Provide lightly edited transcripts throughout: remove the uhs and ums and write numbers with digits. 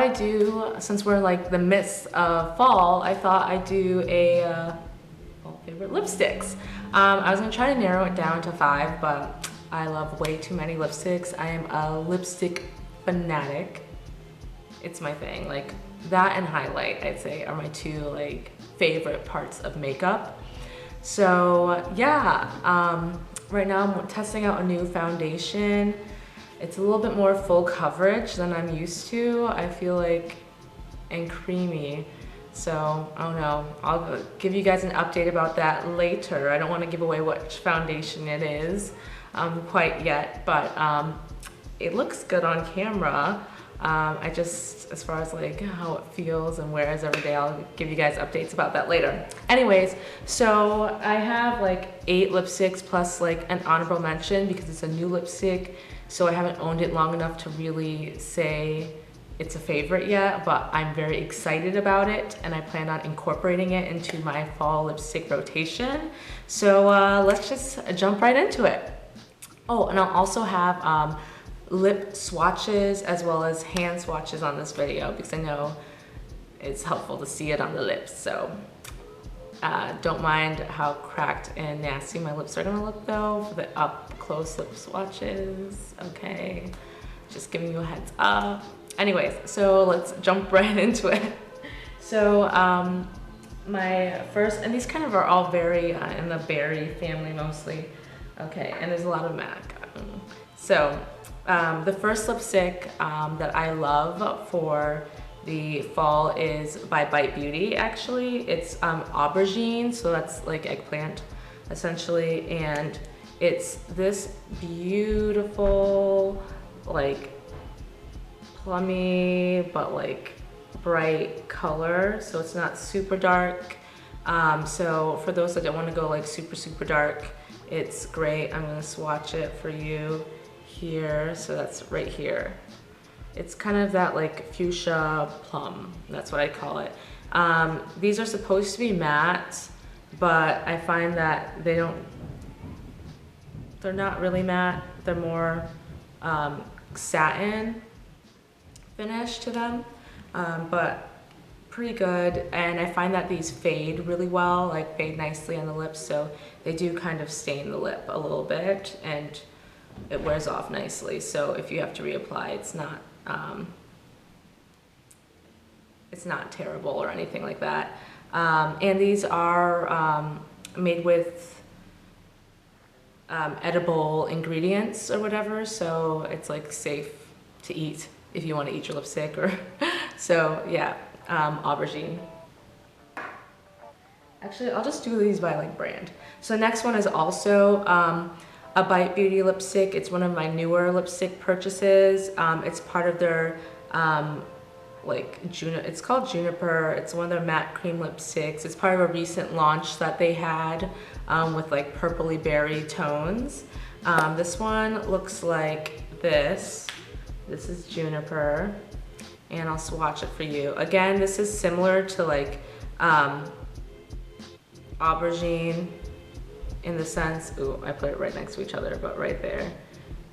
I'd do, since we're like the midst of fall, I thought I'd do a fall favorite lipsticks. I was gonna try to narrow it down to 5, but I love way too many lipsticks. I am a lipstick fanatic. It's my thing. Like that and highlight, I'd say, are my 2 like favorite parts of makeup. So yeah, right now I'm testing out a new foundation. It's a little bit more full coverage than I'm used to, I feel like, and creamy. So I don't know, I'll give you guys an update about that later. I don't want to give away which foundation it is quite yet, but it looks good on camera. I just, as far as like how it feels and wears every day, I'll give you guys updates about that later. Anyways, so I have like 8 lipsticks plus like an honorable mention because it's a new lipstick, so I haven't owned it long enough to really say it's a favorite yet, but I'm very excited about it and I plan on incorporating it into my fall lipstick rotation. So let's just jump right into it. Oh, and I'll also have lip swatches as well as hand swatches on this video because I know it's helpful to see it on the lips. So don't mind how cracked and nasty my lips are gonna look though for the up close lip swatches. Okay, just giving you a heads up. Anyways, so let's jump right into it. So my first, and these kind of are all very in the berry family mostly. Okay, and there's a lot of MAC. So the first lipstick that I love for the fall is by Bite Beauty, actually. It's Aubergine, so that's like eggplant, essentially. And it's this beautiful, like, plummy, but like bright color. So it's not super dark. So for those that don't want to go like super dark, it's great. I'm gonna swatch it for you here. So that's right here. It's kind of that like fuchsia plum. That's what I call it. These are supposed to be matte, but I find that they're not really matte. They're more satin finish to them, but pretty good. And I find that these fade really well, like fade nicely on the lips, so they do kind of stain the lip a little bit and it wears off nicely. So if you have to reapply, it's not terrible or anything like that. And these are made with edible ingredients or whatever, so it's like safe to eat if you want to eat your lipstick. Or so yeah, Aubergine. Actually, I'll just do these by like brand. So next one is also a Bite Beauty lipstick. It's one of my newer lipstick purchases. It's part of their it's called Juniper. It's one of their matte cream lipsticks. It's part of a recent launch that they had with like purpley berry tones. This one looks like this. This is Juniper, and I'll swatch it for you. Again, this is similar to like Aubergine in the sense, ooh, I put it right next to each other, but right there,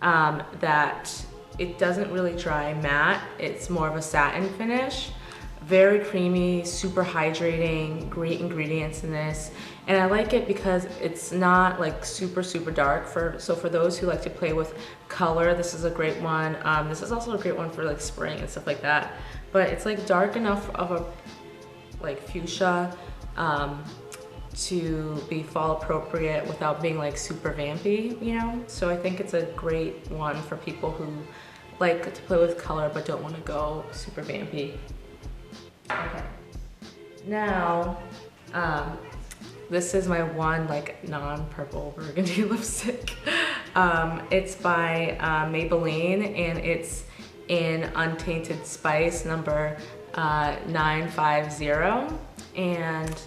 that it doesn't really dry matte. It's more of a satin finish. Very creamy, super hydrating, great ingredients in this. And I like it because it's not like super dark. So for those who like to play with color, this is a great one. This is also a great one for like spring and stuff like that. But it's like dark enough of a like fuchsia to be fall appropriate without being like super vampy, you know? So I think it's a great one for people who like to play with color but don't want to go super vampy. Okay, now this is my one like non-purple burgundy lipstick. It's by Maybelline, and it's in Untainted Spice number 950, and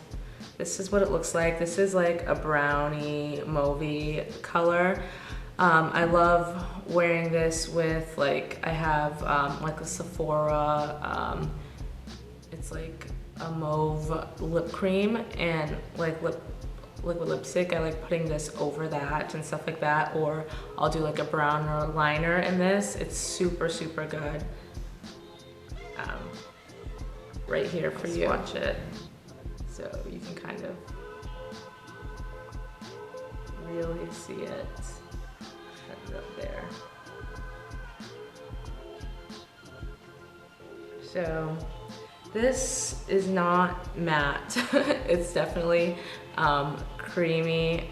this is what it looks like. This is like a brownie mauvey color. I love wearing this with like, I have like a Sephora, it's like a mauve lip cream and like liquid lipstick. I like putting this over that and stuff like that, or I'll do like a brown liner in this. It's super good. right here for you. Swatch it so you can kind of really see it. Set it up there. So this is not matte. It's definitely creamy,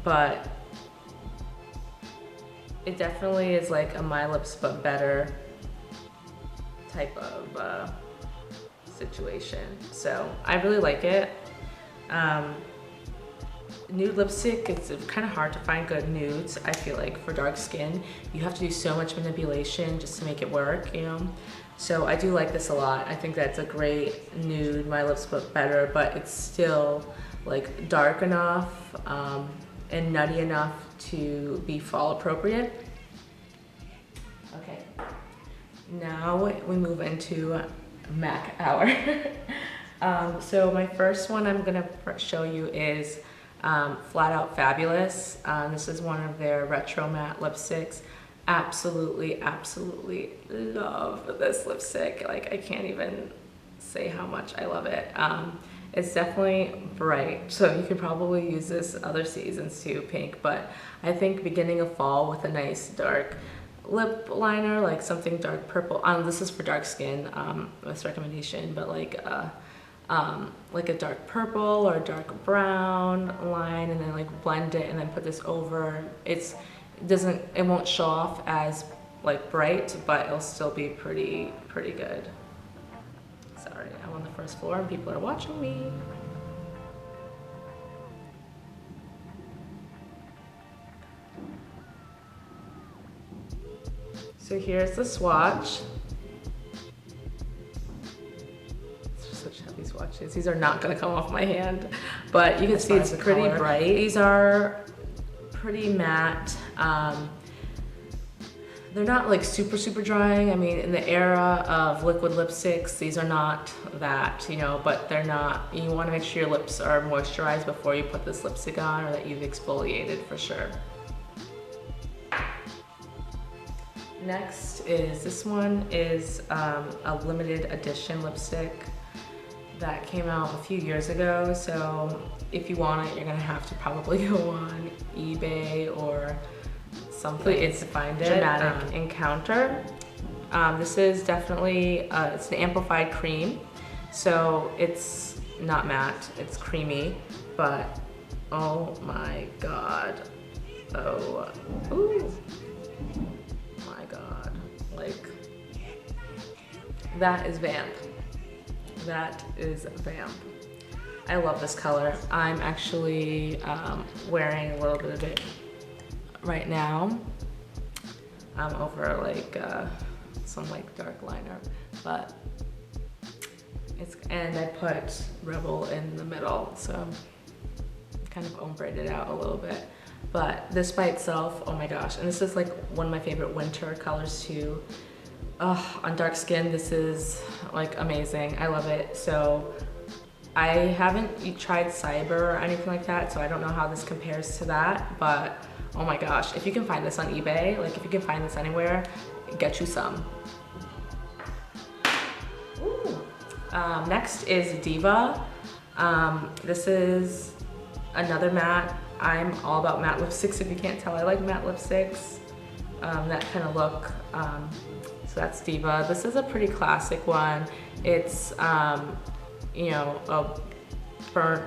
but it definitely is like a My Lips but better type of situation. So I really like it. Nude lipstick, it's kind of hard to find good nudes. I feel like for dark skin, you have to do so much manipulation just to make it work, you know? So I do like this a lot. I think that's a great nude, My Lips but better, but it's still like dark enough and nutty enough to be fall appropriate. Okay, now we move into MAC hour. So my first one I'm gonna show you is Flat Out Fabulous. This is one of their retro matte lipsticks. Absolutely, absolutely love this lipstick. Like, I can't even say how much I love it. It's definitely bright, so you could probably use this other seasons too, pink, but I think beginning of fall with a nice dark lip liner, like something dark purple. This is for dark skin, this recommendation, but like a dark purple or dark brown line, and then like blend it and then put this over. It won't show off as like bright, but it'll still be pretty good. Sorry, I'm on the first floor and people are watching me. So here's the swatch. Such heavy swatches. These are not gonna come off my hand, but you can see it's pretty bright. These are pretty matte. They're not like super drying. I mean, in the era of liquid lipsticks, these are not that, you know, but they're not, you wanna make sure your lips are moisturized before you put this lipstick on, or that you've exfoliated for sure. Next is, this one is a limited edition lipstick that came out a few years ago. So if you want it, you're gonna have to probably go on eBay or something. It's find it. Dramatic Encounter. This is definitely, it's an amplified cream. So it's not matte, it's creamy, but oh my God. Oh, ooh. My God, like, that is Vamp. That is Vamp. I love this color. I'm actually wearing a little bit of it right now. I'm over like some like dark liner, but and I put Rebel in the middle, so kind of ombreed it out a little bit. But this by itself, oh my gosh, and this is like one of my favorite winter colors too. On dark skin, this is like amazing. I love it. So I haven't tried Cyber or anything like that, so I don't know how this compares to that, but oh my gosh, if you can find this on eBay, like if you can find this anywhere, get you some. Ooh. Next is Diva. This is another matte. I'm all about matte lipsticks, if you can't tell. I like matte lipsticks, that kind of look. So that's Diva. This is a pretty classic one. It's, you know, a burnt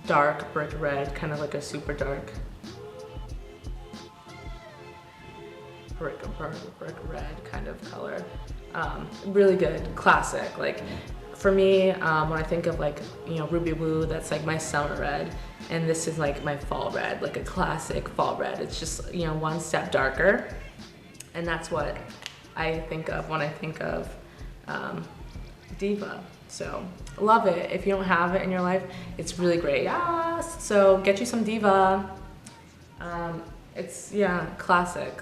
dark brick red, kind of like a super dark brick red kind of color. Really good, classic. Like for me, when I think of like, you know, ruby blue, that's like my summer red, and this is like my fall red, like a classic fall red. It's just, you know, one step darker, and that's what I think of when I think of Diva. So love it. If you don't have it in your life, it's really great. Yes. So get you some Diva. It's, yeah, classic.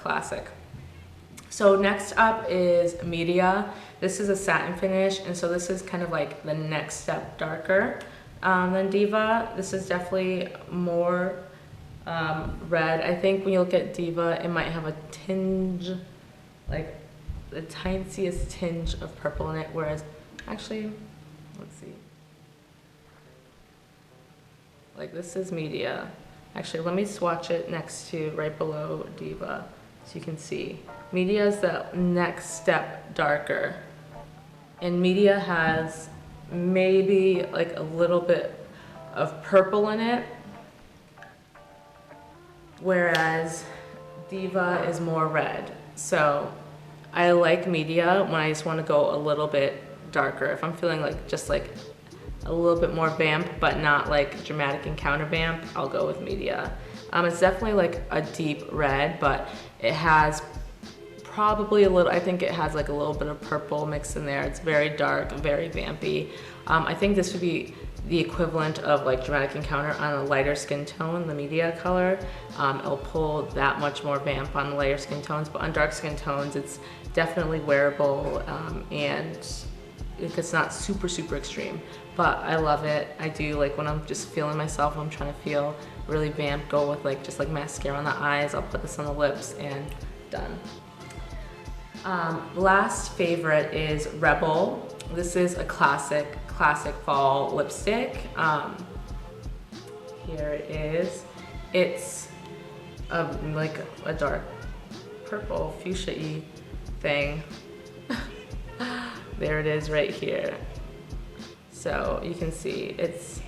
So next up is Media. This is a satin finish, and so this is kind of like the next step darker than Diva. This is definitely more red. I think when you look at Diva, it might have a tinge, like the tiniest tinge of purple in it, whereas Actually, let's see. Like this is Media. Actually, let me swatch it next to, right below Diva, so you can see. Media is the next step darker. And Media has maybe like a little bit of purple in it, whereas Diva is more red. So I like Media when I just want to go a little bit darker. If I'm feeling like just like a little bit more vamp, but not like dramatic encounter vamp, I'll go with Media. It's definitely like a deep red, but it has probably a little, I think it has like a little bit of purple mixed in there. It's very dark, very vampy. I think this would be the equivalent of like dramatic encounter on a lighter skin tone, the Media color. It'll pull that much more vamp on the lighter skin tones, but on dark skin tones, it's definitely wearable, and it's not super, super extreme, but I love it. I do like when I'm just feeling myself, I'm trying to feel really vamp, go with like just like mascara on the eyes. I'll put this on the lips and done. Last favorite is Rebel. This is a classic fall lipstick. Here it is. It's like a dark purple fuchsia-y thing. There it is right here. So you can see it's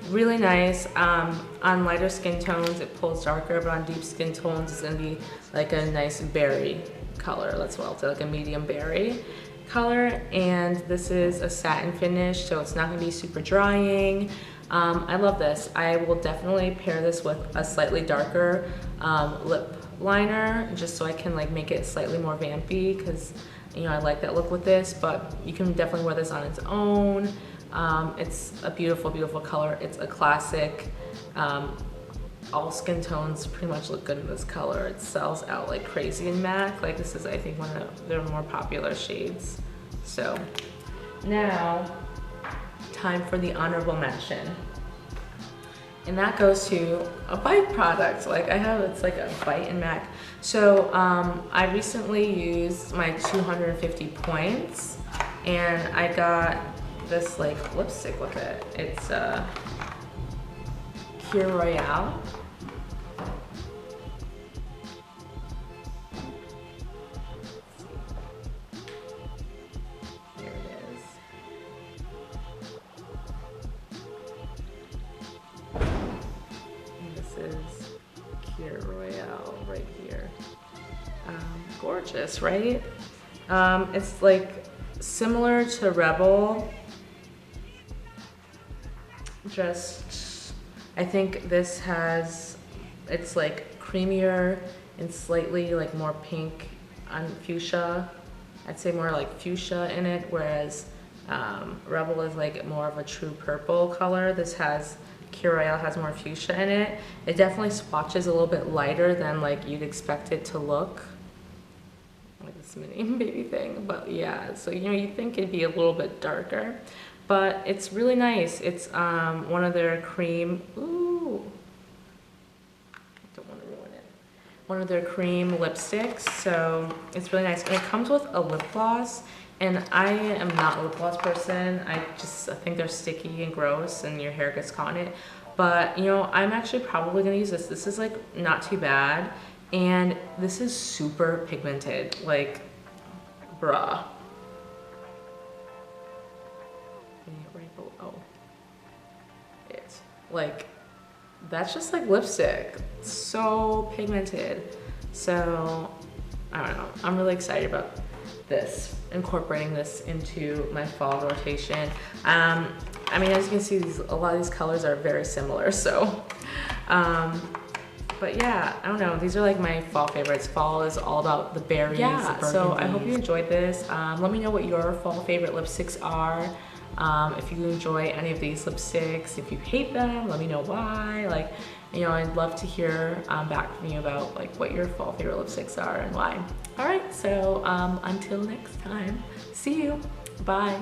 really nice. On lighter skin tones, it pulls darker, but on deep skin tones, it's gonna be like a nice berry color. Let's well, it's like a medium berry color. And this is a satin finish, so it's not gonna be super drying. I love this. I will definitely pair this with a slightly darker lip liner, just so I can like make it slightly more vampy, because you know I like that look with this, but you can definitely wear this on its own. It's a beautiful, beautiful color. It's a classic. All skin tones pretty much look good in this color. It sells out like crazy in MAC. Like this is, I think, one of their more popular shades. So now, time for the honorable mention. And that goes to a Bite product. Like I have, it's like a Bite in MAC. So I recently used my 250 points and I got this like lipstick with it. It's Pure Royale. Here it is. And this is Pure Royale right here. Gorgeous, right? It's like similar to Rebel. Just, I think this has, it's like creamier and slightly like more pink on fuchsia. I'd say more like fuchsia in it, whereas Rebel is like more of a true purple color. This has, Pure Royale has more fuchsia in it. It definitely swatches a little bit lighter than like you'd expect it to look. Like this mini baby thing, but yeah, so you know, you'd think it'd be a little bit darker. But it's really nice. It's one of their cream, ooh, I don't want to ruin it. One of their cream lipsticks, so it's really nice. And it comes with a lip gloss, and I am not a lip gloss person. I think they're sticky and gross and your hair gets caught in it. But you know, I'm actually probably gonna use this. This is like not too bad. And this is super pigmented, like, bruh. Right below it. Like, that's just like lipstick. It's so pigmented. So, I don't know. I'm really excited about this, incorporating this into my fall rotation. I mean, as you can see, a lot of these colors are very similar, so, but yeah, I don't know. These are like my fall favorites. Fall is all about the berries. Yeah, so I hope you enjoyed this. Let me know what your fall favorite lipsticks are. If you enjoy any of these lipsticks, if you hate them, let me know why. Like, you know, I'd love to hear back from you about like what your fall favorite lipsticks are and why. All right, so until next time, see you. Bye.